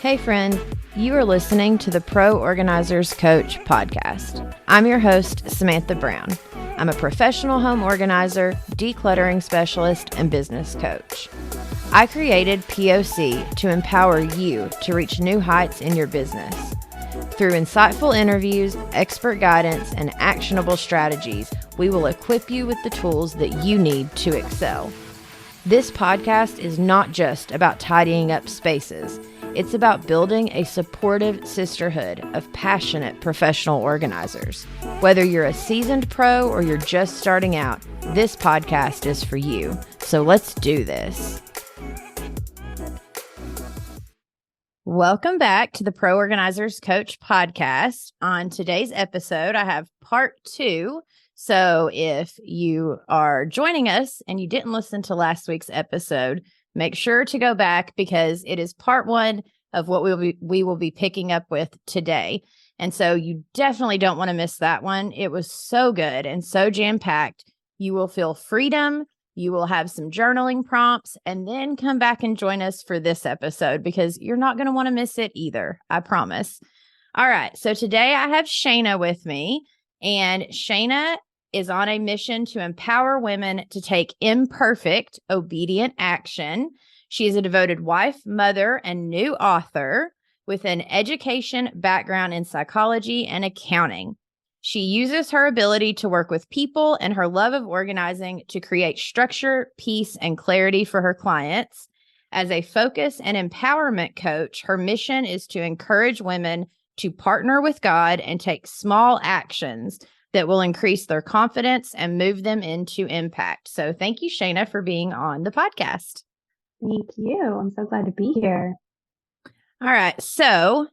Hey friend, you are listening to the Pro Organizers Coach podcast. I'm your host, Samantha Brown. I'm a professional home organizer, decluttering specialist, and business coach. I created POC to empower you to reach new heights in your business. Through insightful interviews, expert guidance, and actionable strategies, we will equip you with the tools that you need to excel. This podcast is not just about tidying up spaces. It's about building a supportive sisterhood of passionate professional organizers. Whether you're a seasoned pro or you're just starting out, this podcast is for you. So let's do this. Welcome back to the Pro Organizers Coach podcast. On today's episode, I have part 2. So if you are joining us and you didn't listen to last week's episode, make sure to go back because it is part 1 of what we will be picking up with today. And so you definitely don't want to miss that one. It was so good and so jam-packed. You will feel freedom. You will have some journaling prompts, and then come back and join us for this episode because you're not going to want to miss it either. I promise. All right. So today I have Shaina with me, and Shaina is on a mission to empower women to take imperfect, obedient action. She is a devoted wife, mother, and new author with an education background in psychology and accounting. She uses her ability to work with people and her love of organizing to create structure, peace, and clarity for her clients. As a focus and empowerment coach, her mission is to encourage women to partner with God and take small actions that will increase their confidence and move them into impact. So thank you, Shaina, for being on the podcast. Thank you. I'm so glad to be here. All right. So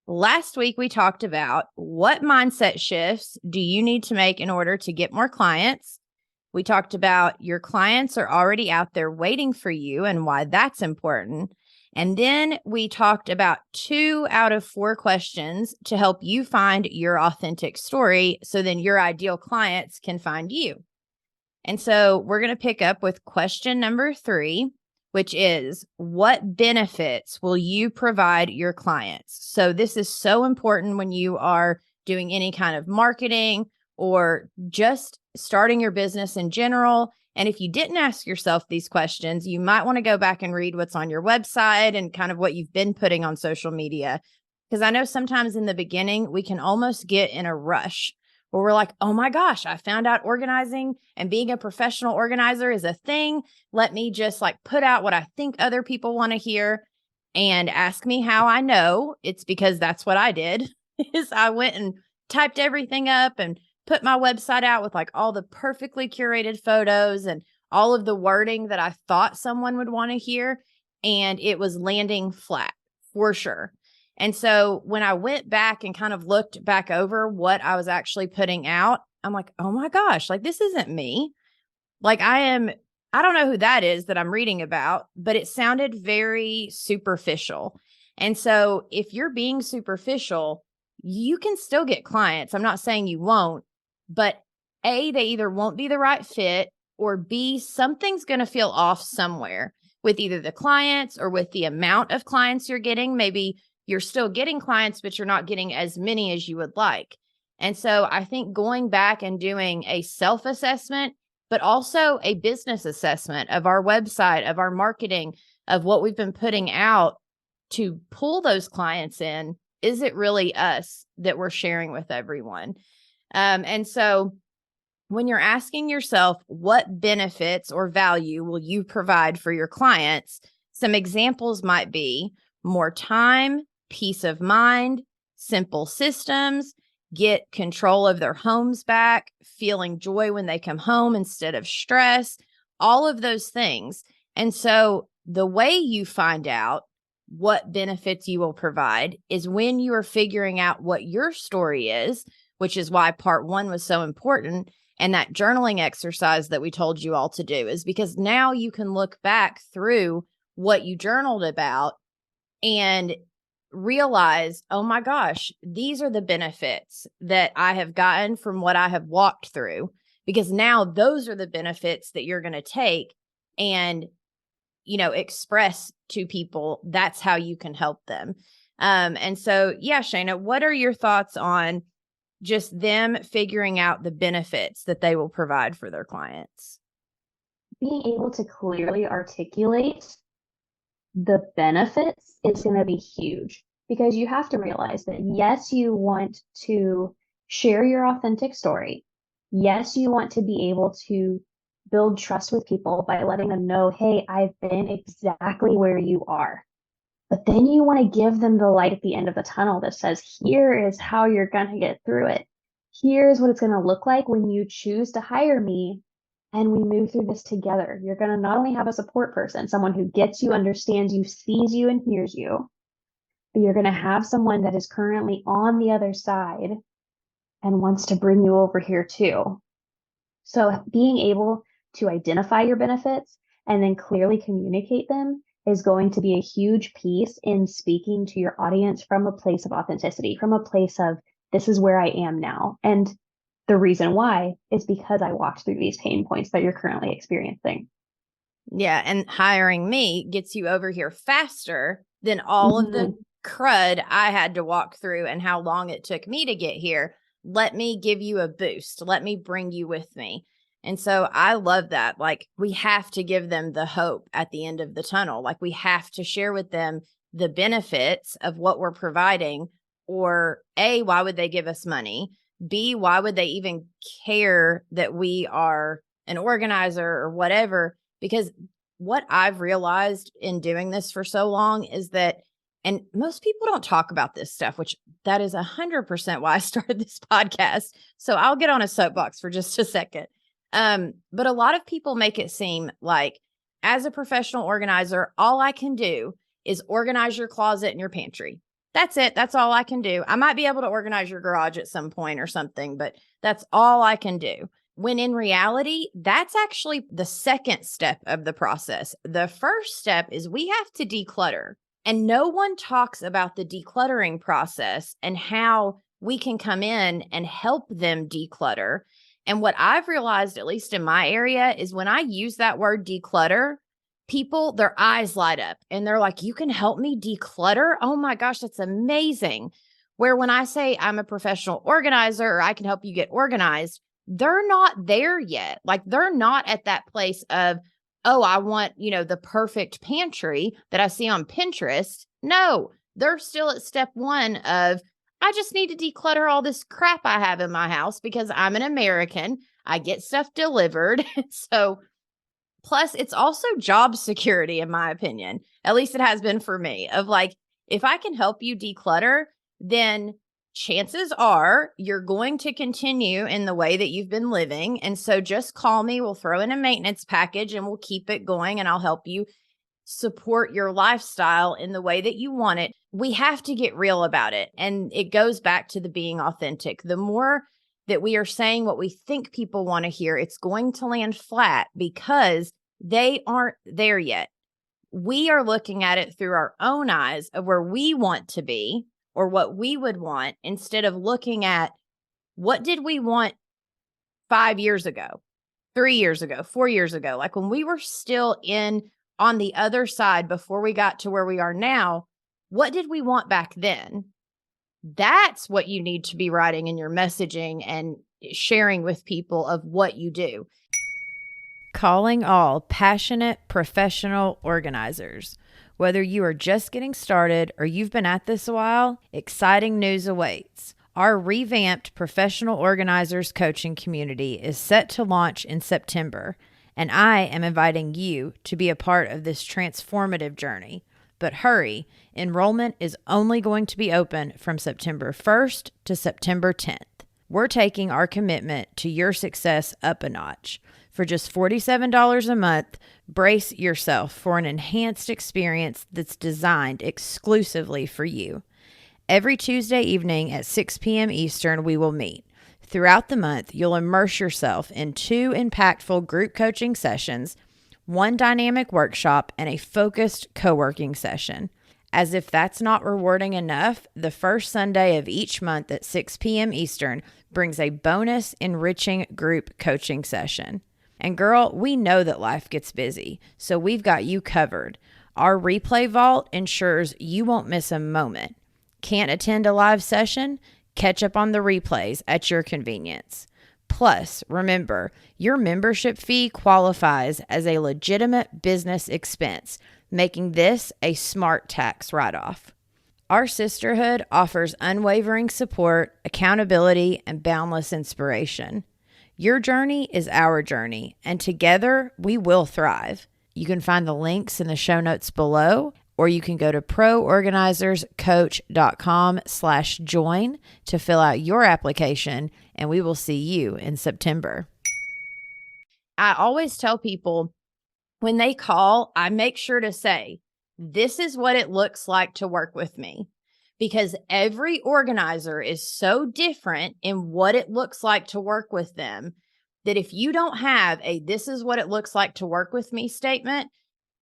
last week we talked about what mindset shifts do you need to make in order to get more clients. We talked about your clients are already out there waiting for you and why that's important. And then we talked about 2 out of 4 questions to help you find your authentic story so then your ideal clients can find you. And so we're going to pick up with question number 3, which is, what benefits will you provide your clients? So this is so important when you are doing any kind of marketing or just starting your business in general. And if you didn't ask yourself these questions, you might want to go back and read what's on your website and kind of what you've been putting on social media. Because I know sometimes in the beginning, we can almost get in a rush where we're like, oh my gosh, I found out organizing and being a professional organizer is a thing. Let me just put out what I think other people want to hear and ask me how I know. It's because that's what I did is I went and typed everything up and put my website out with all the perfectly curated photos and all of the wording that I thought someone would want to hear. And it was landing flat for sure. And so when I went back and kind of looked back over what I was actually putting out, I'm like, oh my gosh, this isn't me. I don't know who that is that I'm reading about, but it sounded very superficial. And so if you're being superficial, you can still get clients. I'm not saying you won't, but A, they either won't be the right fit, or B, something's going to feel off somewhere with either the clients or with the amount of clients you're getting. Maybe you're still getting clients, but you're not getting as many as you would like. And so I think going back and doing a self-assessment, but also a business assessment of our website, of our marketing, of what we've been putting out to pull those clients in. Is it really us that we're sharing with everyone? And so when you're asking yourself, what benefits or value will you provide for your clients? Some examples might be more time, peace of mind, simple systems, get control of their homes back, feeling joy when they come home instead of stress, all of those things. And so the way you find out what benefits you will provide is when you are figuring out what your story is, which is why part 1 was so important. And that journaling exercise that we told you all to do is because now you can look back through what you journaled about and realize, oh my gosh, these are the benefits that I have gotten from what I have walked through, because now those are the benefits that you're going to take and, express to people. That's how you can help them. And so, yeah, Shaina, what are your thoughts on just them figuring out the benefits that they will provide for their clients? Being able to clearly articulate the benefits is going to be huge because you have to realize that yes, you want to share your authentic story. Yes, you want to be able to build trust with people by letting them know, hey, I've been exactly where you are. But then you want to give them the light at the end of the tunnel that says, here is how you're going to get through it. Here's what it's going to look like when you choose to hire me and we move through this together. You're going to not only have a support person, someone who gets you, understands you, sees you, and hears you, but you're going to have someone that is currently on the other side and wants to bring you over here too. So being able to identify your benefits and then clearly communicate them is going to be a huge piece in speaking to your audience from a place of authenticity, from a place of this is where I am now. And the reason why is because I walked through these pain points that you're currently experiencing. Yeah. And hiring me gets you over here faster than all of the crud I had to walk through and how long it took me to get here. Let me give you a boost. Let me bring you with me. And so I love that. Like, we have to give them the hope at the end of the tunnel. Like, we have to share with them the benefits of what we're providing. Or A, why would they give us money? B, why would they even care that we are an organizer or whatever? Because what I've realized in doing this for so long is that, and most people don't talk about this stuff, which that is 100% why I started this podcast. So I'll get on a soapbox for just a second. But a lot of people make it seem like, as a professional organizer, all I can do is organize your closet and your pantry. That's it. That's all I can do. I might be able to organize your garage at some point or something, but that's all I can do. When in reality, that's actually the second step of the process. The first step is we have to declutter. And no one talks about the decluttering process and how we can come in and help them declutter. And what I've realized, at least in my area, is when I use that word declutter, people, their eyes light up and they're like, you can help me declutter? Oh my gosh, that's amazing. Where when I say I'm a professional organizer or I can help you get organized, they're not there yet. Like, they're not at that place of, oh, I want, the perfect pantry that I see on Pinterest. No, they're still at step one of, I just need to declutter all this crap I have in my house because I'm an American. I get stuff delivered. So, plus, it's also job security, in my opinion. At least it has been for me, of like, if I can help you declutter, then chances are you're going to continue in the way that you've been living. And so just call me. We'll throw in a maintenance package and we'll keep it going, and I'll help you support your lifestyle in the way that you want it. We have to get real about it. And it goes back to the being authentic. The more that we are saying what we think people want to hear, it's going to land flat because they aren't there yet. We are looking at it through our own eyes of where we want to be or what we would want, instead of looking at what did we want 5 years ago, 3 years ago, 4 years ago, like when we were still on the other side before we got to where we are now. What did we want back then? That's what you need to be writing in your messaging and sharing with people of what you do. Calling all passionate professional organizers. Whether you are just getting started or you've been at this a while, exciting news awaits. Our revamped professional organizers coaching community is set to launch in September, and I am inviting you to be a part of this transformative journey. But hurry, enrollment is only going to be open from September 1st to September 10th. We're taking our commitment to your success up a notch. For just $47 a month, brace yourself for an enhanced experience that's designed exclusively for you. Every Tuesday evening at 6 p.m. Eastern, we will meet. Throughout the month, you'll immerse yourself in 2 impactful group coaching sessions, 1 dynamic workshop, and a focused co-working session. As if that's not rewarding enough, the first Sunday of each month at 6 p.m. Eastern brings a bonus enriching group coaching session. And girl, we know that life gets busy, so we've got you covered. Our replay vault ensures you won't miss a moment. Can't attend a live session? Catch up on the replays at your convenience. Plus, remember, your membership fee qualifies as a legitimate business expense, making this a smart tax write-off. Our sisterhood offers unwavering support, accountability, and boundless inspiration. Your journey is our journey, and together we will thrive. You can find the links in the show notes below, or you can go to proorganizerscoach.com/join to fill out your application, and we will see you in September. I always tell people when they call, I make sure to say, this is what it looks like to work with me, because every organizer is so different in what it looks like to work with them that if you don't have a this is what it looks like to work with me statement,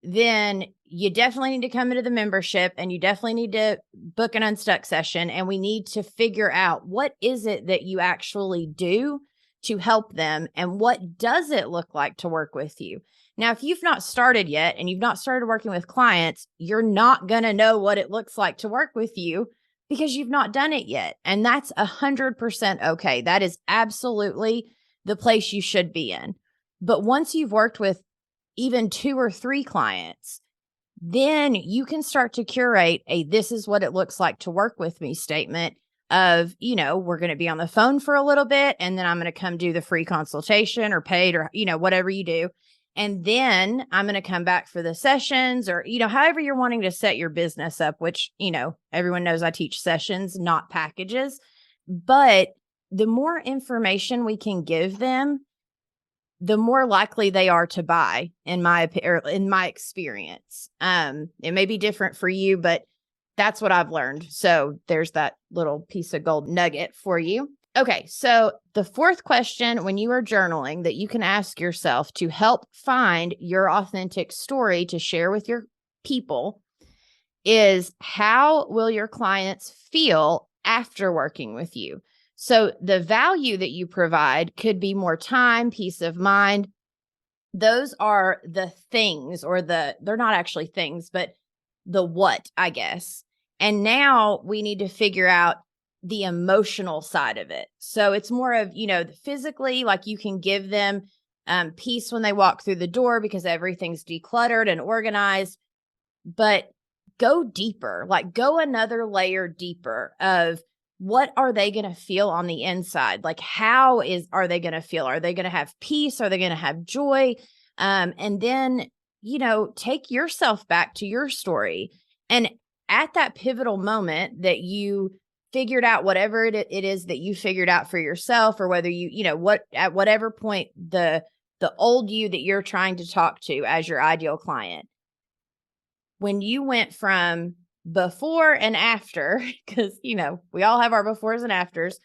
then you definitely need to come into the membership and you definitely need to book an unstuck session. And we need to figure out what is it that you actually do to help them and what does it look like to work with you. Now, if you've not started yet and you've not started working with clients, you're not going to know what it looks like to work with you because you've not done it yet. And that's 100% okay. That is absolutely the place you should be in. But once you've worked with even 2 or 3 clients, then you can start to curate a this is what it looks like to work with me statement of, we're going to be on the phone for a little bit and then I'm going to come do the free consultation or paid or, whatever you do. And then I'm going to come back for the sessions or, however you're wanting to set your business up, which, everyone knows I teach sessions, not packages. But the more information we can give them, the more likely they are to buy, in my experience. It may be different for you, but that's what I've learned. So there's that little piece of gold nugget for you. Okay, so the fourth question when you are journaling that you can ask yourself to help find your authentic story to share with your people is, how will your clients feel after working with you? So the value that you provide could be more time, peace of mind. Those are the things, or they're not actually things, but the what, I guess. And now we need to figure out the emotional side of it. So it's more of, physically, like you can give them peace when they walk through the door because everything's decluttered and organized, but go deeper, like go another layer deeper of what are they going to feel on the inside? Like, are they going to feel? Are they going to have peace? Are they going to have joy? And then, take yourself back to your story. And at that pivotal moment that you figured out whatever it is that you figured out for yourself, or whether at whatever point the old you that you're trying to talk to as your ideal client, when you went from before and after, because, we all have our befores and afters,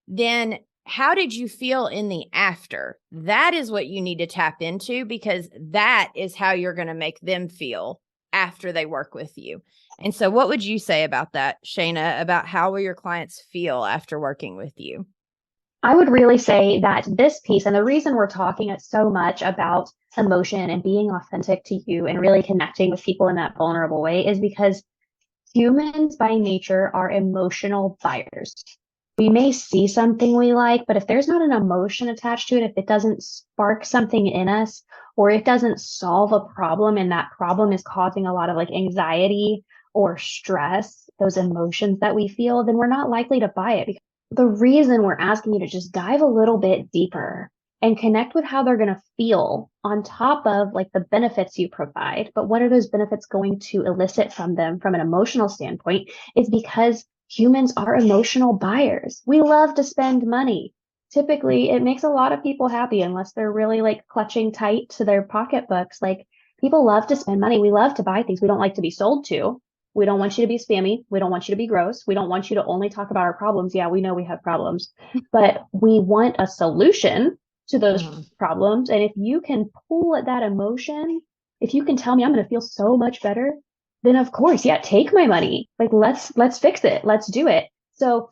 then how did you feel in the after? That is what you need to tap into, because that is how you're going to make them feel after they work with you. And so what would you say about that, Shaina, about how will your clients feel after working with you? I would really say that this piece, and the reason we're talking so much about emotion and being authentic to you and really connecting with people in that vulnerable way, is because humans by nature are emotional buyers. We may see something we like, but if there's not an emotion attached to it, if it doesn't spark something in us, or it doesn't solve a problem and that problem is causing a lot of anxiety or stress, those emotions that we feel, then we're not likely to buy it. The reason we're asking you to just dive a little bit deeper and connect with how they're going to feel on top of the benefits you provide, but what are those benefits going to elicit from them from an emotional standpoint, is because humans are emotional buyers. We love to spend money. Typically, it makes a lot of people happy unless they're really clutching tight to their pocketbooks. People love to spend money. We love to buy things. We don't like to be sold to. We don't want you to be spammy. We don't want you to be gross. We don't want you to only talk about our problems. Yeah, we know we have problems, but we want a solution to those problems. And if you can pull at that emotion, if you can tell me I'm going to feel so much better, then of course, yeah, take my money. Let's fix it. Let's do it. So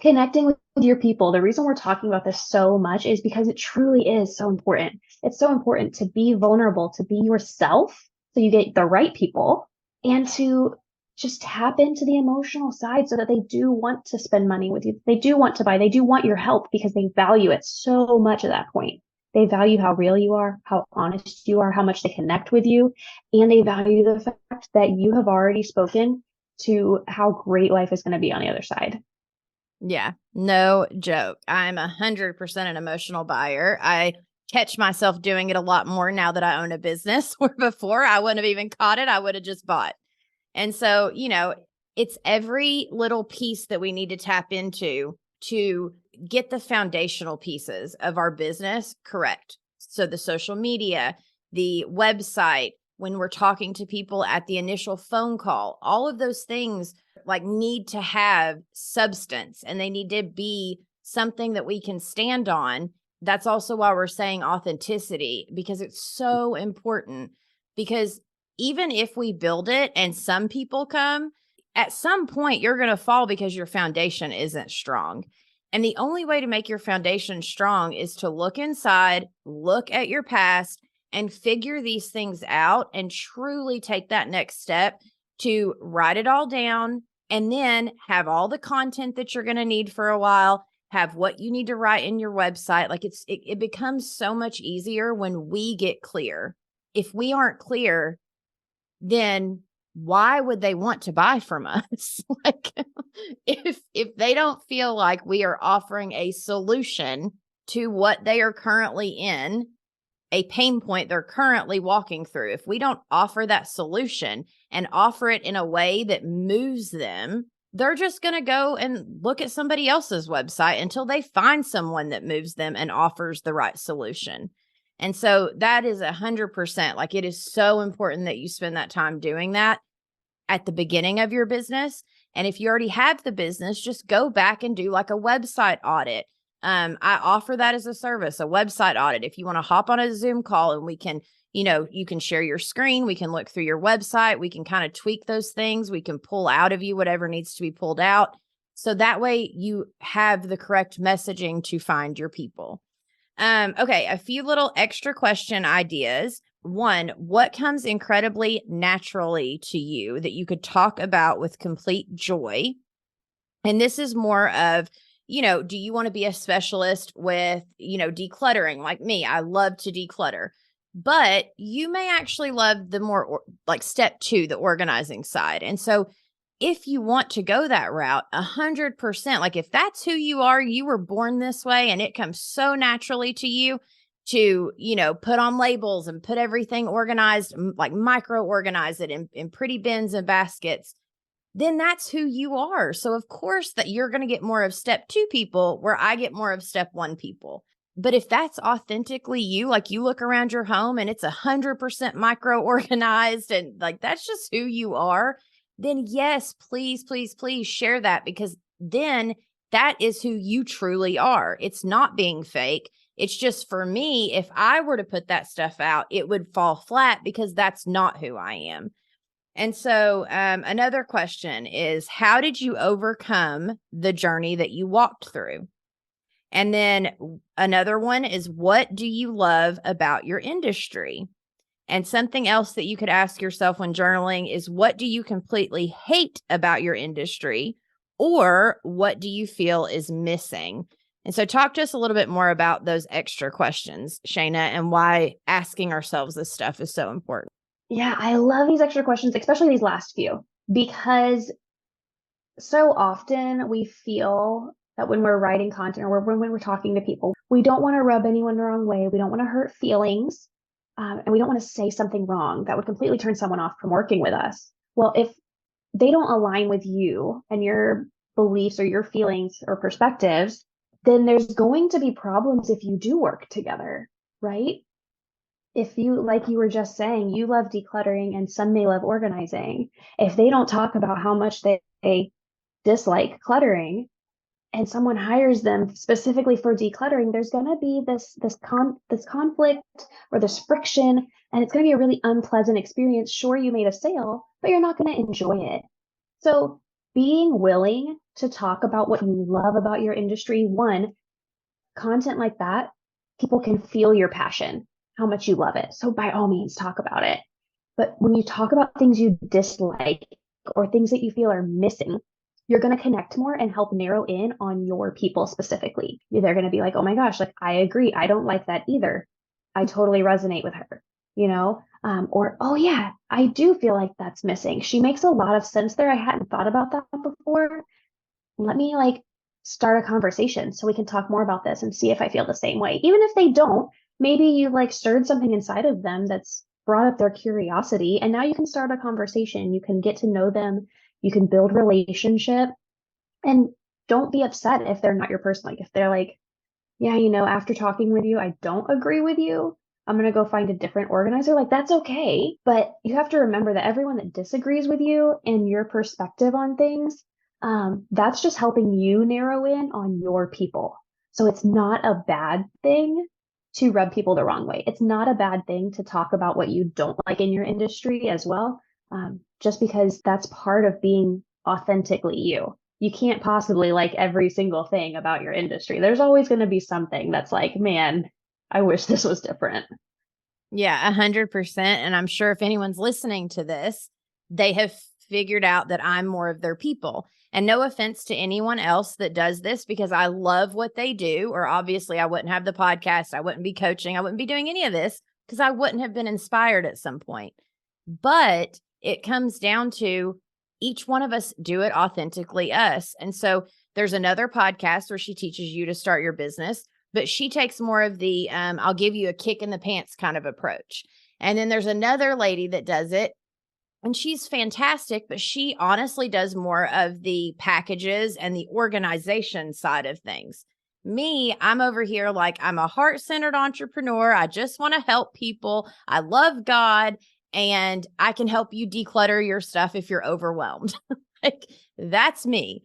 connecting with your people, the reason we're talking about this so much is because it truly is so important. It's so important to be vulnerable, to be yourself so you get the right people, and to just tap into the emotional side so that they do want to spend money with you. They do want to buy, they do want your help because they value it so much at that point. They value how real you are, how honest you are, how much they connect with you. And they value the fact that you have already spoken to how great life is going to be on the other side. Yeah, no joke. I'm 100% an emotional buyer. I catch myself doing it a lot more now that I own a business, where before I wouldn't have even caught it. I would have just bought. And so, it's every little piece that we need to tap into to get the foundational pieces of our business correct. So the social media, the website, when we're talking to people at the initial phone call, all of those things like need to have substance, and they need to be something that we can stand on. That's also why we're saying authenticity, because it's so important. Because even if we build it and some people come, at some point you're going to fall because your foundation isn't strong. And the only way to make your foundation strong is to look inside, look at your past, and figure these things out, and truly take that next step to write it all down, and then have all the content that you're going to need for a while, have what you need to write in your website. Like it becomes so much easier when we get clear. If we aren't clear, then why would they want to buy from us? Like if they don't feel like we are offering a solution to what they are currently in, a pain point they're currently walking through, if we don't offer that solution and offer it in a way that moves them, they're just going to go and look at somebody else's website until they find someone that moves them and offers the right solution. And so that is 100%. Like, it is so important that you spend that time doing that at the beginning of your business. And if you already have the business, just go back and do like a website audit. I offer that as a service, a website audit. If you want to hop on a Zoom call and we can, you can share your screen, we can look through your website, we can kind of tweak those things, we can pull out of you whatever needs to be pulled out. So that way you have the correct messaging to find your people. Okay, a few little extra question ideas. One, what comes incredibly naturally to you that you could talk about with complete joy? And this is more of, do you want to be a specialist with, decluttering? Like me, I love to declutter, but you may actually love the more like step 2, the organizing side. And so if you want to go that route, 100%, like if that's who you are, you were born this way and it comes so naturally to you to, put on labels and put everything organized, like micro organize it in pretty bins and baskets, then that's who you are. So of course that you're going to get more of step 2 people where I get more of step 1 people. But if that's authentically you, like you look around your home and it's 100% micro organized and like that's just who you are, then yes, please, please, please share that, because then that is who you truly are. It's not being fake. It's just, for me, if I were to put that stuff out, it would fall flat because that's not who I am. And so another question is, how did you overcome the journey that you walked through? And then another one is, what do you love about your industry? And something else that you could ask yourself when journaling is, what do you completely hate about your industry? Or what do you feel is missing? And so talk to us a little bit more about those extra questions, Shaina, and why asking ourselves this stuff is so important. Yeah, I love these extra questions, especially these last few, because so often we feel that when we're writing content or when we're talking to people, we don't want to rub anyone the wrong way. We don't want to hurt feelings. And we don't want to say something wrong that would completely turn someone off from working with us. Well, if they don't align with you and your beliefs or your feelings or perspectives, then there's going to be problems if you do work together, right? If you, like you were just saying, you love decluttering and some may love organizing. If they don't talk about how much they dislike cluttering and someone hires them specifically for decluttering, there's going to be this conflict or this friction, and it's going to be a really unpleasant experience. Sure, you made a sale, but you're not going to enjoy it. So being willing to talk about what you love about your industry, one, content like that, people can feel your passion, how much you love it. So by all means, talk about it. But when you talk about things you dislike, or things that you feel are missing, you're going to connect more and help narrow in on your people specifically. They're going to be like, oh my gosh, like I agree. I don't like that either. I totally resonate with her, or, oh yeah, I do feel like that's missing. She makes a lot of sense there. I hadn't thought about that before. Let me like start a conversation so we can talk more about this and see if I feel the same way. Even if they don't, maybe you like stirred something inside of them that's brought up their curiosity. And now you can start a conversation. You can get to know them. You can build relationship, and don't be upset if they're not your person. Like if they're like, yeah, after talking with you, I don't agree with you. I'm going to go find a different organizer. Like that's okay. But you have to remember that everyone that disagrees with you and your perspective on things, that's just helping you narrow in on your people. So it's not a bad thing to rub people the wrong way. It's not a bad thing to talk about what you don't like in your industry as well, just because that's part of being authentically you. You can't possibly like every single thing about your industry. There's always going to be something that's like, man, I wish this was different. Yeah, 100%. And I'm sure if anyone's listening to this, they have figured out that I'm more of their people. And no offense to anyone else that does this, because I love what they do, or obviously I wouldn't have the podcast. I wouldn't be coaching. I wouldn't be doing any of this because I wouldn't have been inspired at some point. But it comes down to each one of us do it authentically us. And so there's another podcast where she teaches you to start your business, but she takes more of the I'll give you a kick in the pants kind of approach. And then there's another lady that does it, and she's fantastic, but she honestly does more of the packages and the organization side of things. Me, I'm over here like I'm a heart-centered entrepreneur. I just want to help people. I love God, and I can help you declutter your stuff if you're overwhelmed. Like that's me.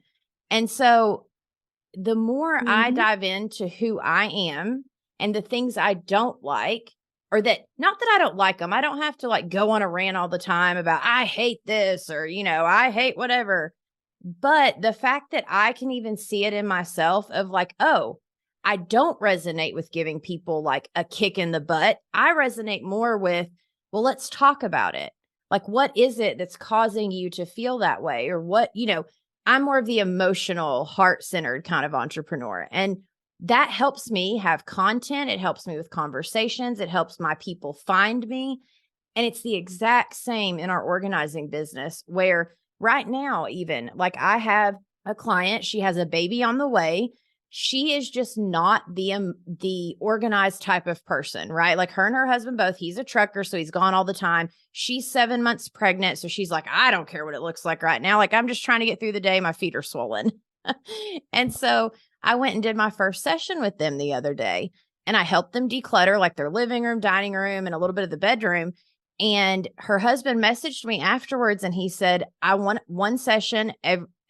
And so the more I dive into who I am and the things I don't like, or that not that I don't like them, I don't have to like go on a rant all the time about I hate this or, I hate whatever. But the fact that I can even see it in myself of like, oh, I don't resonate with giving people like a kick in the butt. I resonate more with, well, let's talk about it. Like, what is it that's causing you to feel that way? Or what, I'm more of the emotional, heart-centered kind of entrepreneur. And that helps me have content. It helps me with conversations. It helps my people find me. And it's the exact same in our organizing business, where right now, even like I have a client, she has a baby on the way. She is just not the organized type of person, right? Like her and her husband both, he's a trucker, so he's gone all the time. She's 7 months pregnant, so she's like, I don't care what it looks like right now. Like I'm just trying to get through the day. My feet are swollen. And so I went and did my first session with them the other day, and I helped them declutter like their living room, dining room, and a little bit of the bedroom. And her husband messaged me afterwards and he said, I want one session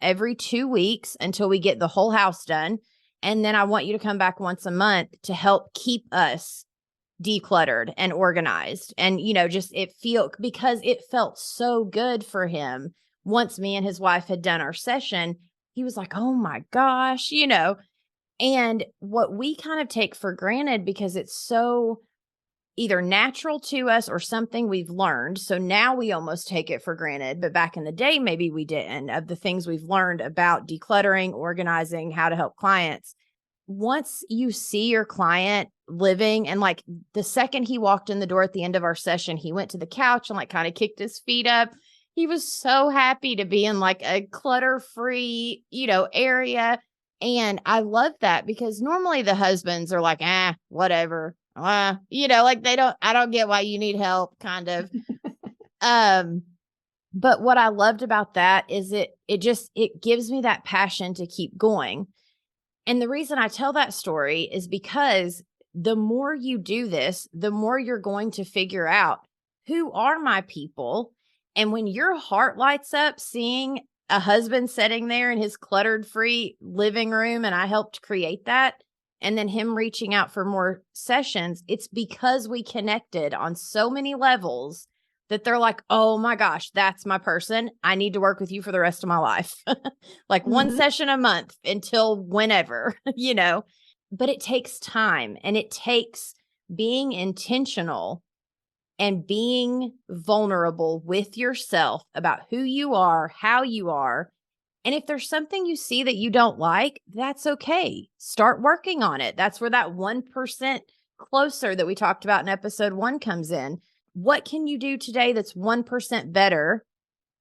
every 2 weeks until we get the whole house done. And then I want you to come back once a month to help keep us decluttered and organized. And, because it felt so good for him. Once me and his wife had done our session, he was like, oh my gosh, and what we kind of take for granted because it's so either natural to us or something we've learned. So now we almost take it for granted. But back in the day, maybe we didn't, of the things we've learned about decluttering, organizing, how to help clients. Once you see your client living, and like the second he walked in the door at the end of our session, he went to the couch and like kind of kicked his feet up. He was so happy to be in like a clutter-free, area. And I love that because normally the husbands are like, whatever. Like I don't get why you need help kind of. But what I loved about that is it gives me that passion to keep going. And the reason I tell that story is because the more you do this, the more you're going to figure out who are my people. And when your heart lights up seeing a husband sitting there in his cluttered free living room, and I helped create that, and then him reaching out for more sessions, it's because we connected on so many levels that they're like, oh my gosh, that's my person. I need to work with you for the rest of my life. Like one session a month until whenever, but it takes time and it takes being intentional and being vulnerable with yourself about who you are, how you are. And if there's something you see that you don't like, that's okay. Start working on it. That's where that 1% closer that we talked about in episode 1 comes in. What can you do today that's 1% better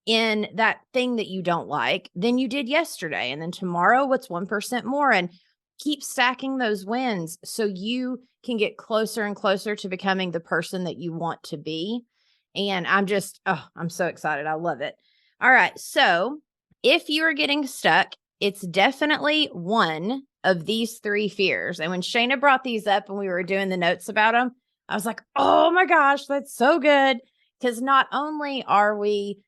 in that thing that you don't like than you did yesterday? And then tomorrow, what's 1% more? And keep stacking those wins so you can get closer and closer to becoming the person that you want to be. And I'm so excited. I love it. All right. So if you are getting stuck, it's definitely one of these 3 fears. And when Shaina brought these up and we were doing the notes about them, I was like, oh my gosh, that's so good. Because not only are we,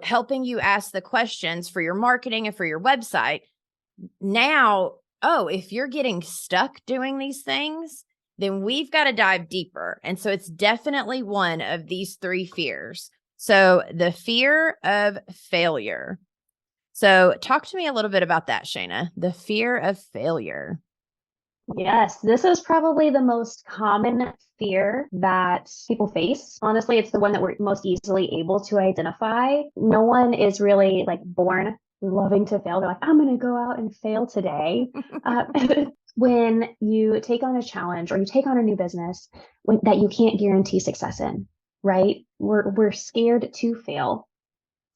helping you ask the questions for your marketing and for your website, now, if you're getting stuck doing these things, then we've got to dive deeper. And so it's definitely one of these 3 fears. So the fear of failure. So talk to me a little bit about that, Shaina, the fear of failure. Yes, this is probably the most common fear that people face. Honestly, it's the one that we're most easily able to identify. No one is really like born loving to fail. They're like, I'm going to go out and fail today. When you take on a challenge or you take on a new business that you can't guarantee success in, right? We're scared to fail.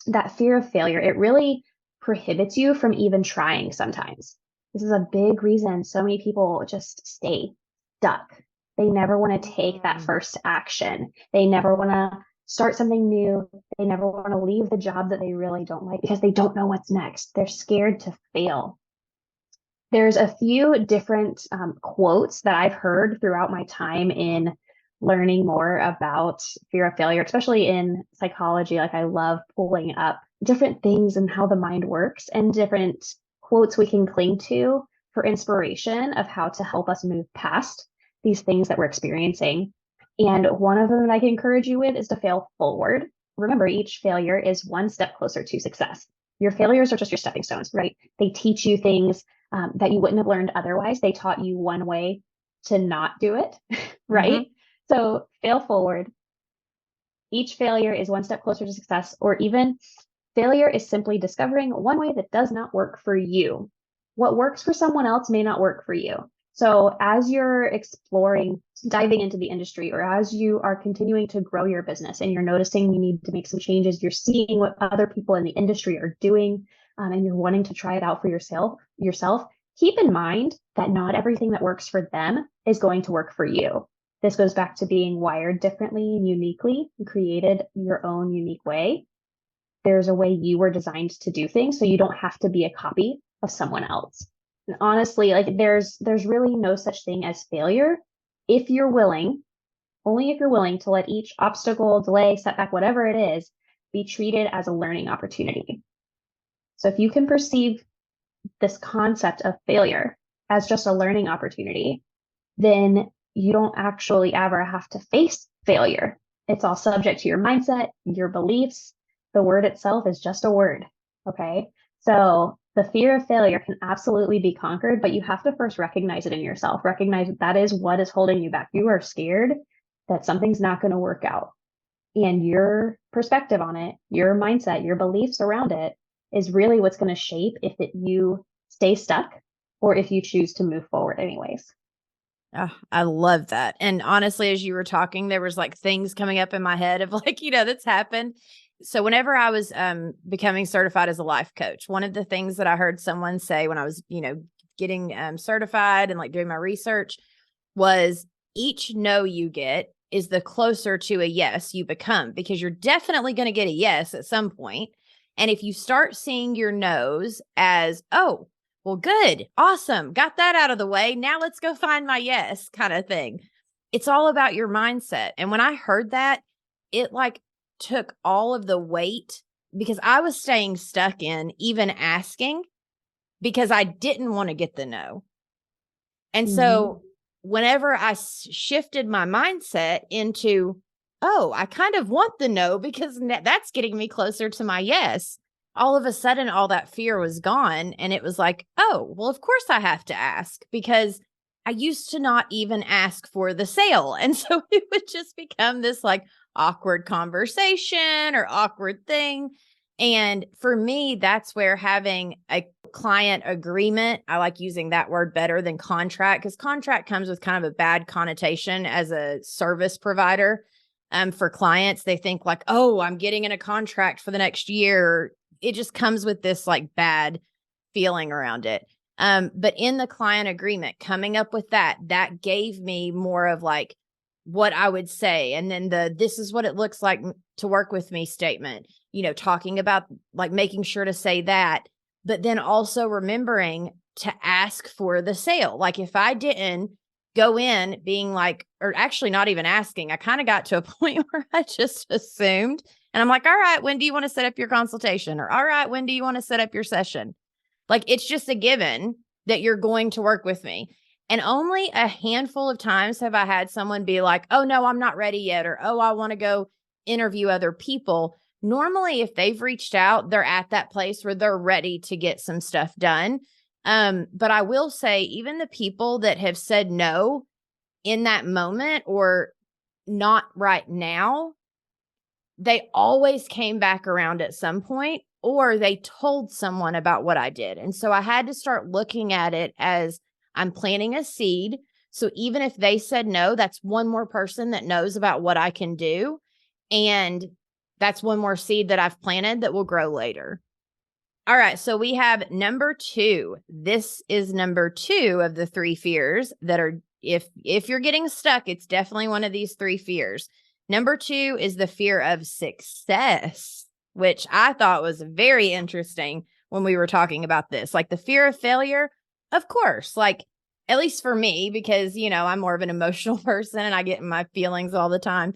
That fear of failure, it really prohibits you from even trying sometimes. This is a big reason so many people just stay stuck. They never want to take that first action. They never want to start something new. They never want to leave the job that they really don't like because they don't know what's next. They're scared to fail. There's a few different quotes that I've heard throughout my time in learning more about fear of failure, especially in psychology. Like I love pulling up different things and how the mind works and different quotes we can cling to for inspiration of how to help us move past these things that we're experiencing. And one of them that I can encourage you with is to fail forward. Remember, each failure is one step closer to success. Your failures are just your stepping stones, right? They teach you things that you wouldn't have learned otherwise. They taught you one way to not do it, right? Mm-hmm. So fail forward. Each failure is one step closer to success, or even failure is simply discovering one way that does not work for you. What works for someone else may not work for you. So as you're exploring, diving into the industry, or as you are continuing to grow your business and you're noticing you need to make some changes, you're seeing what other people in the industry are doing, and you're wanting to try it out for yourself, keep in mind that not everything that works for them is going to work for you. This goes back to being wired differently and uniquely and created your own unique way. There's a way you were designed to do things, so you don't have to be a copy of someone else. And honestly, like there's really no such thing as failure if you're willing, only if you're willing to let each obstacle, delay, setback, whatever it is, be treated as a learning opportunity. So if you can perceive this concept of failure as just a learning opportunity, then you don't actually ever have to face failure. It's all subject to your mindset, your beliefs. The word itself is just a word. Okay. So the fear of failure can absolutely be conquered, but you have to first recognize it in yourself. Recognize that is what is holding you back. You are scared that something's not going to work out. And your perspective on it, your mindset, your beliefs around it is really what's going to shape if you stay stuck or if you choose to move forward anyways. Oh, I love that. And honestly, as you were talking, there was like things coming up in my head of like, that's happened. So whenever I was becoming certified as a life coach, one of the things that I heard someone say when I was, getting certified and like doing my research was each no you get is the closer to a yes you become, because you're definitely going to get a yes at some point. And if you start seeing your no's as, oh, well, good, awesome, got that out of the way, now let's go find my yes kind of thing. It's all about your mindset. And when I heard that, it like took all of the weight, because I was staying stuck in even asking because I didn't want to get the no. And so whenever I shifted my mindset into, oh, I kind of want the no because that's getting me closer to my yes, all of a sudden, all that fear was gone. And it was like, oh, well, of course I have to ask, because I used to not even ask for the sale. And so it would just become this like awkward conversation or awkward thing. And for me, that's where having a client agreement, I like using that word better than contract, because contract comes with kind of a bad connotation as a service provider. For clients, they think like, oh, I'm getting in a contract for the next year. It just comes with this like bad feeling around it. But in the client agreement, coming up with that gave me more of like what I would say. And then this is what it looks like to work with me statement, talking about like making sure to say that, but then also remembering to ask for the sale. Like if I didn't go in being like, or actually not even asking, I kind of got to a point where I just assumed. And I'm like, all right, when do you want to set up your consultation? Or all right, when do you want to set up your session? Like it's just a given that you're going to work with me. And only a handful of times have I had someone be like, oh, no, I'm not ready yet. Or, oh, I want to go interview other people. Normally, if they've reached out, they're at that place where they're ready to get some stuff done. But I will say, even the people that have said no in that moment or not right now, they always came back around at some point, or they told someone about what I did. And so I had to start looking at it as I'm planting a seed. So even if they said no, that's one more person that knows about what I can do. And that's one more seed that I've planted that will grow later. All right. So we have number 2. This is number 2 of the 3 fears that are, if you're getting stuck, it's definitely one of these 3 fears. Number 2 is the fear of success, which I thought was very interesting when we were talking about this. Like the fear of failure, of course, like at least for me, because, I'm more of an emotional person and I get in my feelings all the time.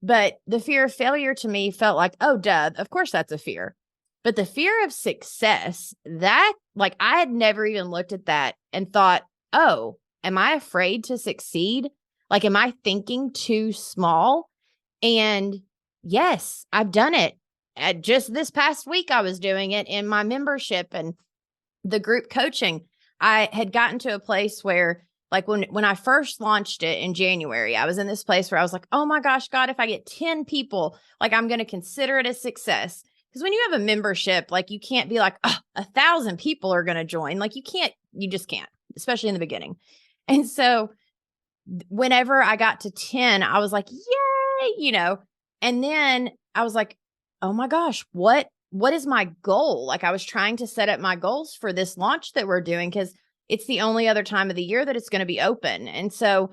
But the fear of failure to me felt like, oh, duh, of course that's a fear. But the fear of success, that like I had never even looked at that and thought, oh, am I afraid to succeed? Like, am I thinking too small? And yes, I've done it. Just this past week, I was doing it in my membership and the group coaching. I had gotten to a place where, like, when I first launched it in January, I was in this place where I was like, oh my gosh, God, if I get 10 people, like, I'm going to consider it a success. Because when you have a membership, like, you can't be like, oh, 1,000 people are going to join. Like, you just can't, especially in the beginning. And so whenever I got to 10, I was like, yay, and then I was like, oh my gosh, what is my goal? Like I was trying to set up my goals for this launch that we're doing because it's the only other time of the year that it's going to be open. And so,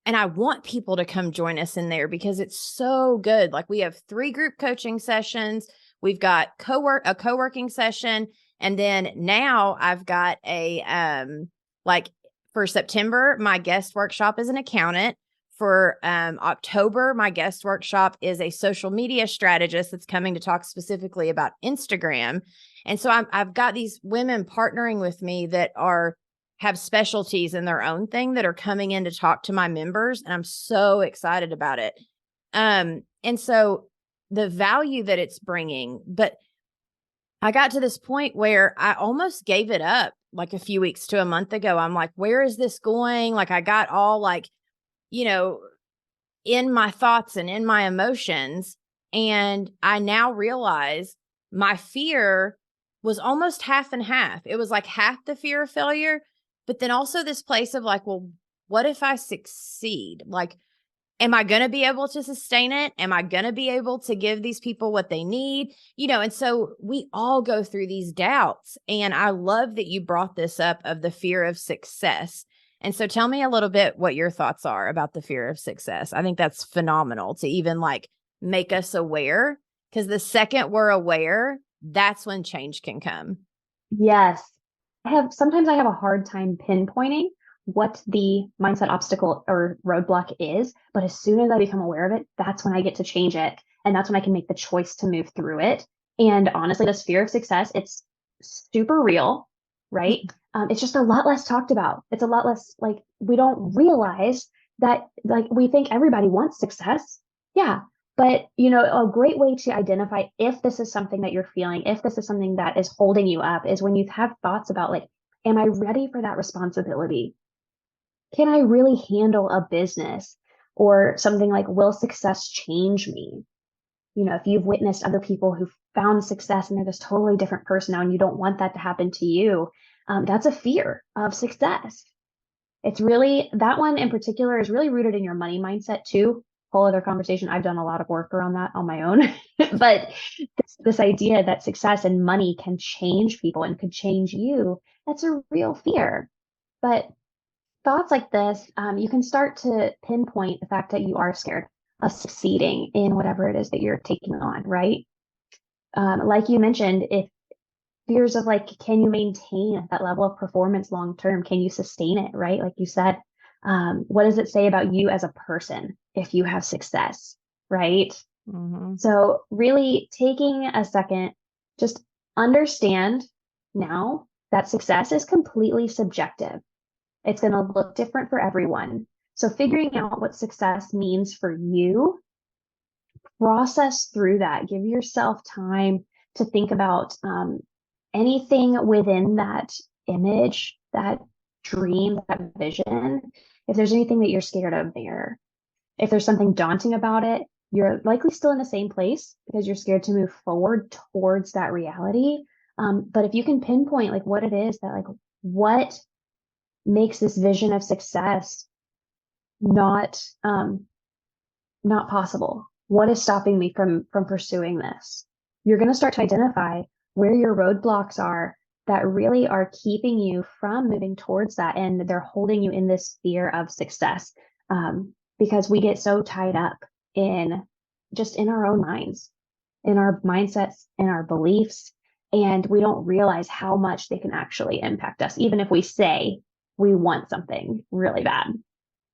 and I want people to come join us in there because it's so good. Like we have 3 group coaching sessions. We've got a co-working session. And then now I've got like for September, my guest workshop is an accountant. For October, my guest workshop is a social media strategist that's coming to talk specifically about Instagram. And so I've got these women partnering with me that have specialties in their own thing that are coming in to talk to my members. And I'm so excited about it. And so the value that it's bringing, but I got to this point where I almost gave it up like a few weeks to a month ago. I'm like, where is this going? Like I got all like, in my thoughts and in my emotions. And I now realize my fear was almost half and half. It was like half the fear of failure, but then also this place of like, well, what if I succeed? Like, am I going to be able to sustain it? Am I going to be able to give these people what they need? And so we all go through these doubts. And I love that you brought this up of the fear of success. And so tell me a little bit what your thoughts are about the fear of success. I think that's phenomenal to even like make us aware, because the second we're aware, that's when change can come. Yes. Sometimes I have a hard time pinpointing what the mindset obstacle or roadblock is, but as soon as I become aware of it, that's when I get to change it. And that's when I can make the choice to move through it. And honestly, this fear of success, it's super real, right? It's just a lot less talked about. It's a lot less like we don't realize that, like, we think everybody wants success. Yeah. But, a great way to identify if this is something that you're feeling, if this is something that is holding you up, is when you have thoughts about like, am I ready for that responsibility? can I really handle a business? Or something like, will success change me? If you've witnessed other people who found success and they're this totally different person now, and you don't want that to happen to you, that's a fear of success. It's really, that one in particular is really rooted in your money mindset too. Whole other conversation. I've done a lot of work around that on my own. But this idea that success and money can change people and could change you, that's a real fear. But thoughts like this, you can start to pinpoint the fact that you are scared of succeeding in whatever it is that you're taking on, right? Like you mentioned, if fears of like, can you maintain that level of performance long term? Can you sustain it, right? Like you said, what does it say about you as a person if you have success, right? Mm-hmm. So really taking a second, just understand now that success is completely subjective. It's going to look different for everyone. So figuring out what success means for you, process through that. Give yourself time to think about anything within that image, that dream, that vision. If there's anything that you're scared of there, if there's something daunting about it, you're likely still in the same place because you're scared to move forward towards that reality. But if you can pinpoint like what it is that like what makes this vision of success not not possible, what is stopping me from pursuing this, you're going to start to identify where your roadblocks are that really are keeping you from moving towards that, and they're holding you in this fear of success, because we get so tied up in just in our own minds, in our mindsets, in our beliefs, and we don't realize how much they can actually impact us, even if we say we want something really bad.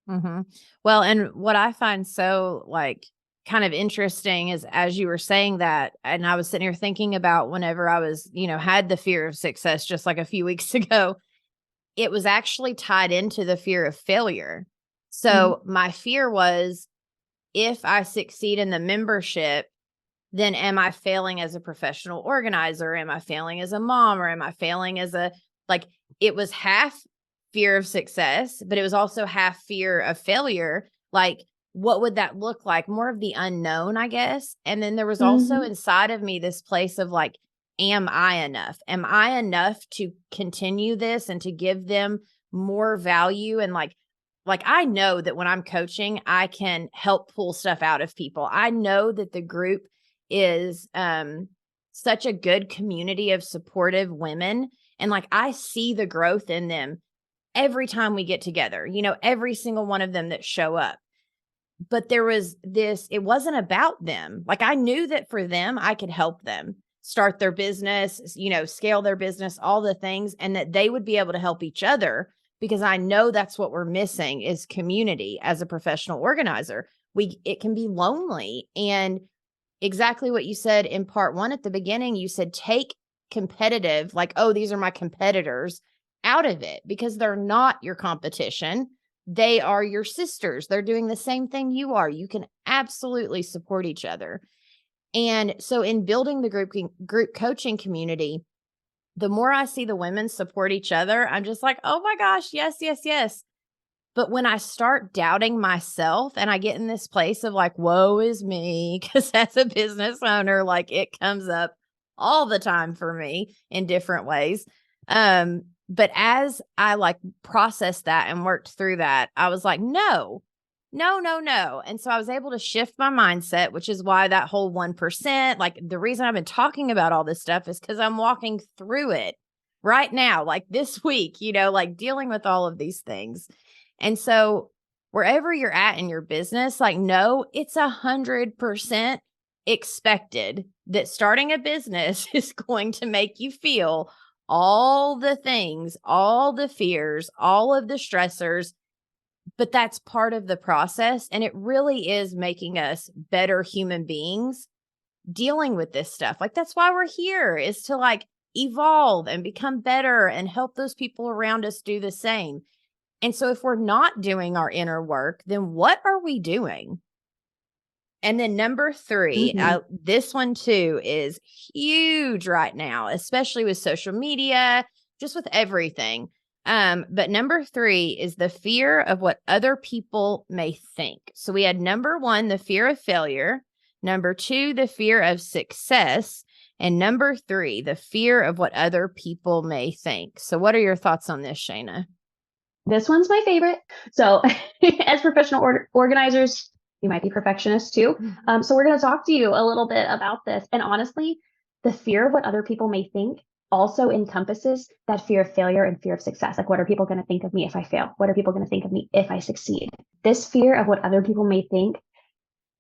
Mm-hmm. Well, and what I find so like kind of interesting is as you were saying that, and I was sitting here thinking about whenever I was, had the fear of success just like a few weeks ago, it was actually tied into the fear of failure. Mm-hmm. So my fear was if I succeed in the membership, then am I failing as a professional organizer? Am I failing as a mom? Or am I failing as like, it was half fear of success, but it was also half fear of failure. Like, what would that look like? More of the unknown, I guess. And then there was also Mm-hmm. inside of me this place of like, am I enough? Am I enough to continue this and to give them more value? And like I know that when I'm coaching, I can help pull stuff out of people. I know that the group is such a good community of supportive women. And like I see the growth in them every time we get together, every single one of them that show up. But there was this, it wasn't about them. Like I knew that for them, I could help them start their business, scale their business, all the things, and that they would be able to help each other because I know that's what we're missing is community as a professional organizer. It can be lonely. And exactly what you said in part one at the beginning, you said take competitive, like, oh, these are my competitors out of it because they're not your competition. They are your sisters. They're doing the same thing you are. You can absolutely support each other. And so in building the group coaching community, the more I see the women support each other, I'm just like, oh my gosh, yes, yes, yes. But when I start doubting myself and I get in this place of like, woe is me, because as a business owner, like it comes up all the time for me in different ways. But as I like processed that and worked through that, I was like, no, no, no, no. And so I was able to shift my mindset, which is why that whole 1%, like the reason I've been talking about all this stuff is because I'm walking through it right now, like this week, like dealing with all of these things. And so wherever you're at in your business, like, no, it's 100% expected that starting a business is going to make you feel all the things, all the fears, all of the stressors, but that's part of the process. And it really is making us better human beings dealing with this stuff. Like, that's why we're here, is to like evolve and become better and help those people around us do the same. And so if we're not doing our inner work, then what are we doing? And then number 3, Mm-hmm. this one too is huge right now, especially with social media, just with everything. But number 3 is the fear of what other people may think. So we had number 1, the fear of failure. Number 2, the fear of success. And number 3, the fear of what other people may think. So what are your thoughts on this, Shaina? This one's my favorite. So as professional organizers, you might be perfectionists too. So we're going to talk to you a little bit about this. And honestly, the fear of what other people may think also encompasses that fear of failure and fear of success. Like, what are people going to think of me if I fail? What are people going to think of me if I succeed? This fear of what other people may think,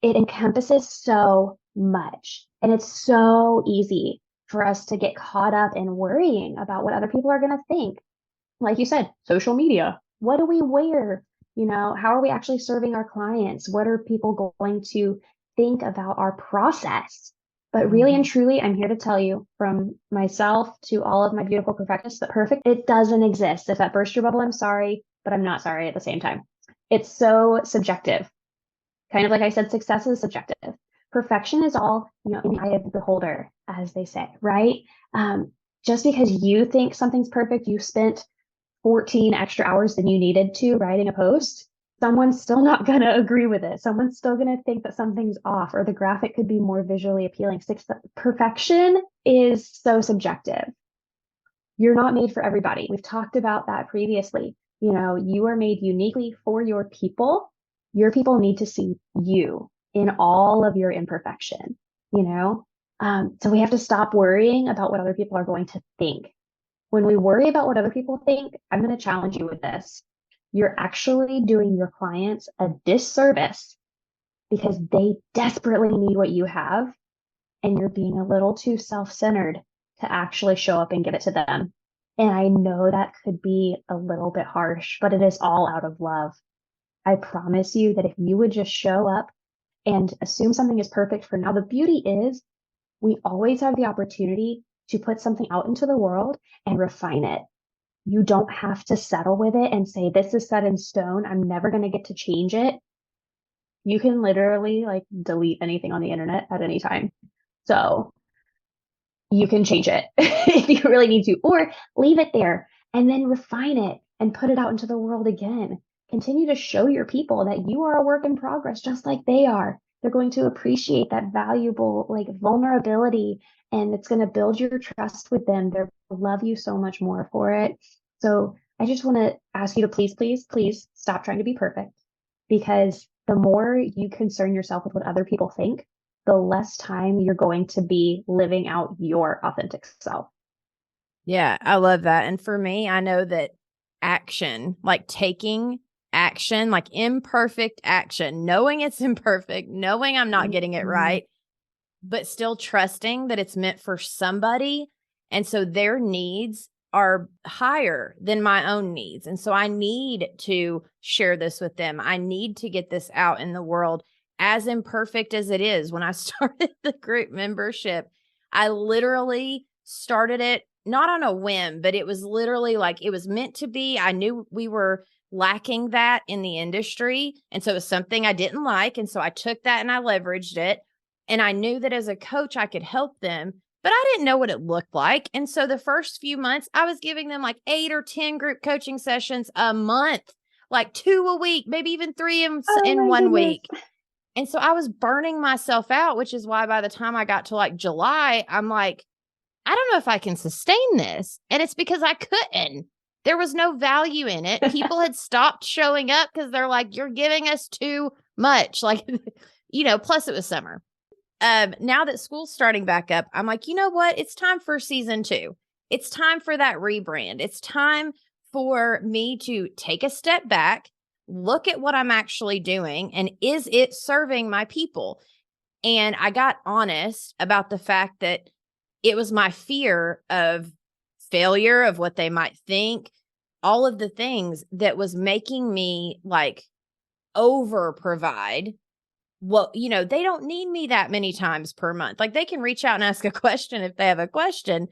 it encompasses so much. And it's so easy for us to get caught up in worrying about what other people are going to think. Like you said, social media. What do we wear? How are we actually serving our clients? What are people going to think about our process? But really and truly, I'm here to tell you, from myself to all of my beautiful perfectionists, that perfect, it doesn't exist. If that burst your bubble, I'm sorry, but I'm not sorry at the same time. It's so subjective. Kind of like I said, success is subjective. Perfection is all, in the eye of the beholder, as they say, right? Just because you think something's perfect, you spent 14 extra hours than you needed to writing a post, someone's still not going to agree with it. Someone's still going to think that something's off, or the graphic could be more visually appealing. Perfection is so subjective. You're not made for everybody. We've talked about that previously. You are made uniquely for your people. Your people need to see you in all of your imperfection, So we have to stop worrying about what other people are going to think. When we worry about what other people think, I'm going to challenge you with this. You're actually doing your clients a disservice because they desperately need what you have, and you're being a little too self-centered to actually show up and give it to them. And I know that could be a little bit harsh, but it is all out of love. I promise you that if you would just show up and assume something is perfect for now, the beauty is we always have the opportunity to put something out into the world and refine it. You don't have to settle with it and say, this is set in stone, I'm never going to get to change it. You can literally delete anything on the internet at any time. So you can change it if you really need to, or leave it there and then refine it and put it out into the world again. Continue to show your people that you are a work in progress, just like they are. They're going to appreciate that valuable vulnerability, and it's going to build your trust with them. They'll love you so much more for it. So I just want to ask you to please, please, please stop trying to be perfect, because the more you concern yourself with what other people think, the less time you're going to be living out your authentic self. Yeah, I love that. And for me, I know that action, like taking action, like imperfect action, knowing it's imperfect, knowing I'm not getting it right, but still trusting that it's meant for somebody. And so their needs are higher than my own needs. And so I need to share this with them. I need to get this out in the world, as imperfect as it is. When I started the group membership, I literally started it not on a whim, but it was literally like it was meant to be. I knew we were lacking that in the industry. And so it was something I didn't like. And so I took that and I leveraged it. And I knew that as a coach, I could help them, but I didn't know what it looked like. And so the first few months, I was giving them like 8 or 10 group coaching sessions a month, like 2 a week, maybe even 3 in one week. And so I was burning myself out, which is why by the time I got to like July, I'm like, I don't know if I can sustain this. And it's because I couldn't. There was no value in it. People had stopped showing up because they're like, you're giving us too much. Like, plus it was summer. Now that school's starting back up, I'm like, you know what? It's time for season 2. It's time for that rebrand. It's time for me to take a step back, look at what I'm actually doing, and is it serving my people? And I got honest about the fact that it was my fear of failure, of what they might think, all of the things that was making me like over provide. Well, they don't need me that many times per month. Like, they can reach out and ask a question if they have a question,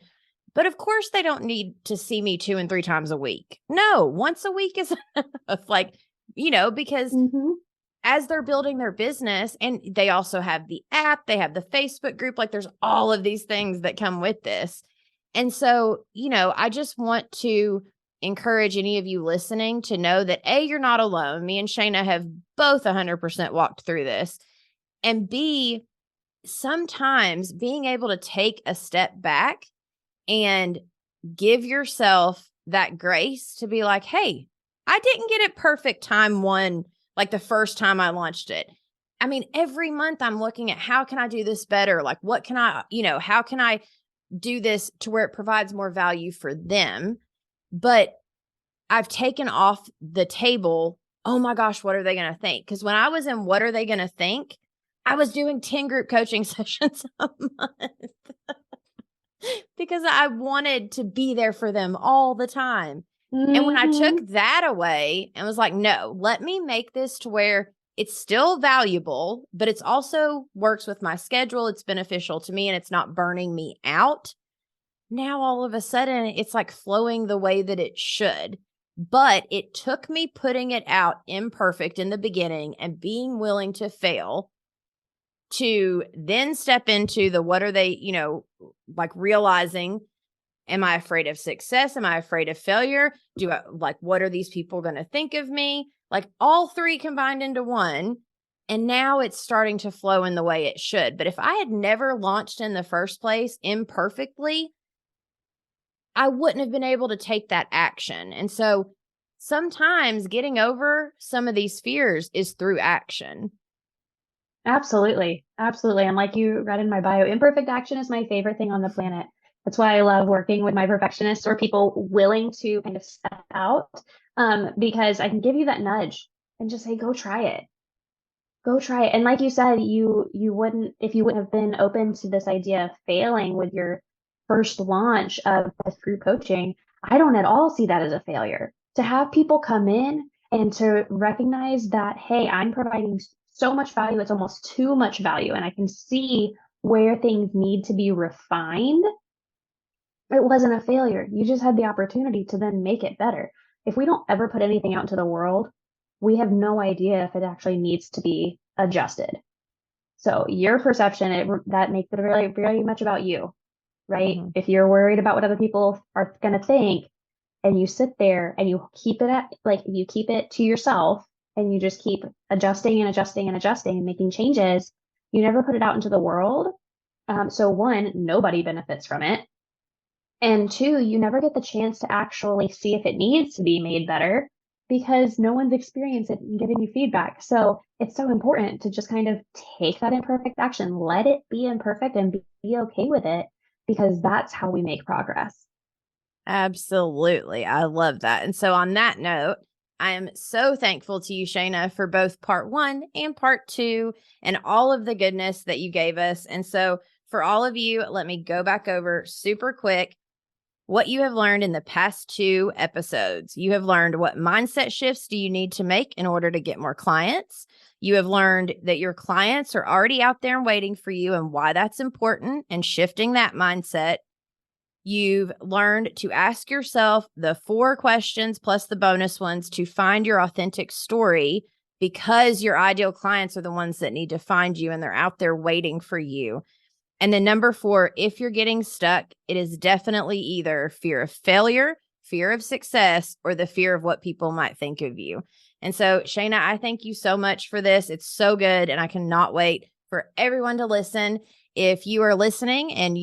but of course they don't need to see me 2 and 3 times a week. No, once a week is enough. Like, because as they're building their business, and they also have the app, they have the Facebook group, like there's all of these things that come with this. And so, I just want to encourage any of you listening to know that A, you're not alone. Me and Shaina have both 100% walked through this. And B, sometimes being able to take a step back and give yourself that grace to be like, hey, I didn't get it perfect time one, like the first time I launched it. I mean, every month I'm looking at how can I do this better? Like, what can I, how can I do this to where it provides more value for them? But I've taken off the table, oh my gosh, what are they going to think? Because when I was in what are they going to think, I was doing 10 group coaching sessions a month because I wanted to be there for them all the time. And when I took that away and was like, no, let me make this to where it's still valuable, but it's also works with my schedule. It's beneficial to me and it's not burning me out. Now, all of a sudden, it's like flowing the way that it should. But it took me putting it out imperfect in the beginning and being willing to fail to then step into the what are they, like realizing, am I afraid of success? Am I afraid of failure? What are these people going to think of me? Like all three combined into one. And now it's starting to flow in the way it should. But if I had never launched in the first place imperfectly, I wouldn't have been able to take that action. And so sometimes getting over some of these fears is through action. Absolutely. Absolutely. And like you read in my bio, imperfect action is my favorite thing on the planet. That's why I love working with my perfectionists or people willing to kind of step out, because I can give you that nudge and just say, go try it. Go try it. And like you said, you wouldn't, if you wouldn't have been open to this idea of failing with your first launch of this group coaching, I don't at all see that as a failure. To have people come in and to recognize that, hey, I'm providing so much value, it's almost too much value, and I can see where things need to be refined. It wasn't a failure. You just had the opportunity to then make it better. If we don't ever put anything out into the world, we have no idea if it actually needs to be adjusted. So your perception, that makes it very, very much about you, right? Mm-hmm. If you're worried about what other people are going to think and you sit there and you keep it to yourself and you just keep adjusting and adjusting and adjusting and making changes, you never put it out into the world. So one, nobody benefits from it. And two, you never get the chance to actually see if it needs to be made better because no one's experienced it and giving you feedback. So it's so important to just kind of take that imperfect action, let it be imperfect and be okay with it, because that's how we make progress. Absolutely. I love that. And so on that note, I am so thankful to you, Shaina, for both part 1 and part 2 and all of the goodness that you gave us. And so for all of you, let me go back over super quick what you have learned in the past 2 episodes. You have learned what mindset shifts do you need to make in order to get more clients. You have learned that your clients are already out there and waiting for you and why that's important and shifting that mindset. You've learned to ask yourself the 4 questions plus the bonus ones to find your authentic story, because your ideal clients are the ones that need to find you and they're out there waiting for you. And then number 4, if you're getting stuck, it is definitely either fear of failure, fear of success, or the fear of what people might think of you. And so, Shaina, I thank you so much for this. It's so good. And I cannot wait for everyone to listen. If you are listening and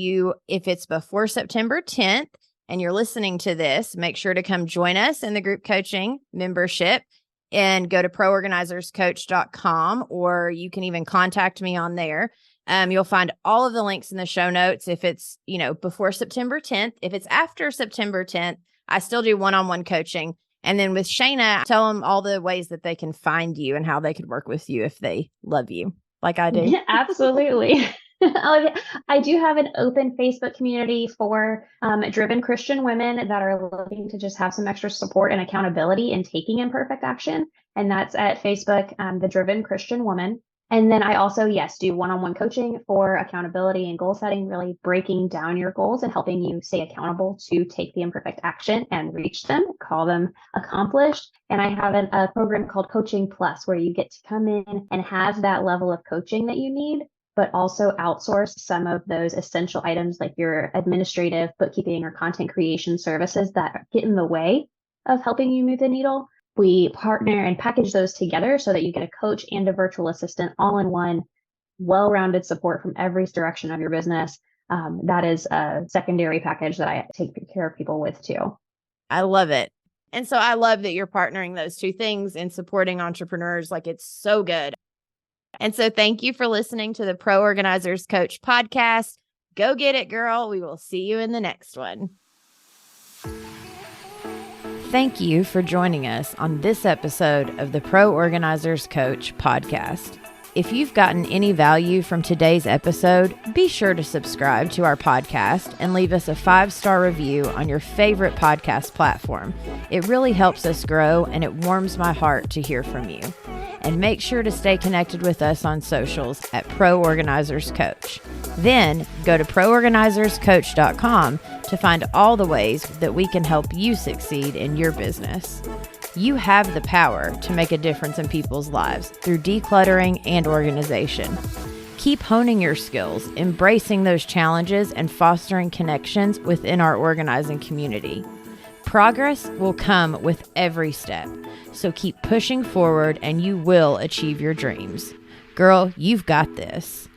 if it's before September 10th and you're listening to this, make sure to come join us in the group coaching membership and go to proorganizerscoach.com, or you can even contact me on there. You'll find all of the links in the show notes if it's, before September 10th. If it's after September 10th, I still do one-on-one coaching. And then with Shaina, tell them all the ways that they can find you and how they could work with you if they love you like I do. Yeah, absolutely. I do have an open Facebook community for driven Christian women that are looking to just have some extra support and accountability in taking imperfect action. And that's at Facebook, The Driven Christian Woman. And then I also, yes, do one-on-one coaching for accountability and goal setting, really breaking down your goals and helping you stay accountable to take the imperfect action and reach them, call them accomplished. And I have a program called Coaching Plus, where you get to come in and have that level of coaching that you need, but also outsource some of those essential items like your administrative, bookkeeping, or content creation services that get in the way of helping you move the needle. We partner and package those together so that you get a coach and a virtual assistant all in one, well-rounded support from every direction of your business. That is a secondary package that I take care of people with too. I love it. And so I love that you're partnering those two things and supporting entrepreneurs. Like, it's so good. And so thank you for listening to the Pro Organizers Coach podcast. Go get it, girl. We will see you in the next one. Thank you for joining us on this episode of the Pro Organizers Coach podcast. If you've gotten any value from today's episode, be sure to subscribe to our podcast and leave us a 5-star review on your favorite podcast platform. It really helps us grow, and it warms my heart to hear from you. And make sure to stay connected with us on socials at Pro Organizers Coach. Then go to proorganizerscoach.com to find all the ways that we can help you succeed in your business. You have the power to make a difference in people's lives through decluttering and organization. Keep honing your skills, embracing those challenges, and fostering connections within our organizing community. Progress will come with every step, so keep pushing forward and you will achieve your dreams. Girl, you've got this.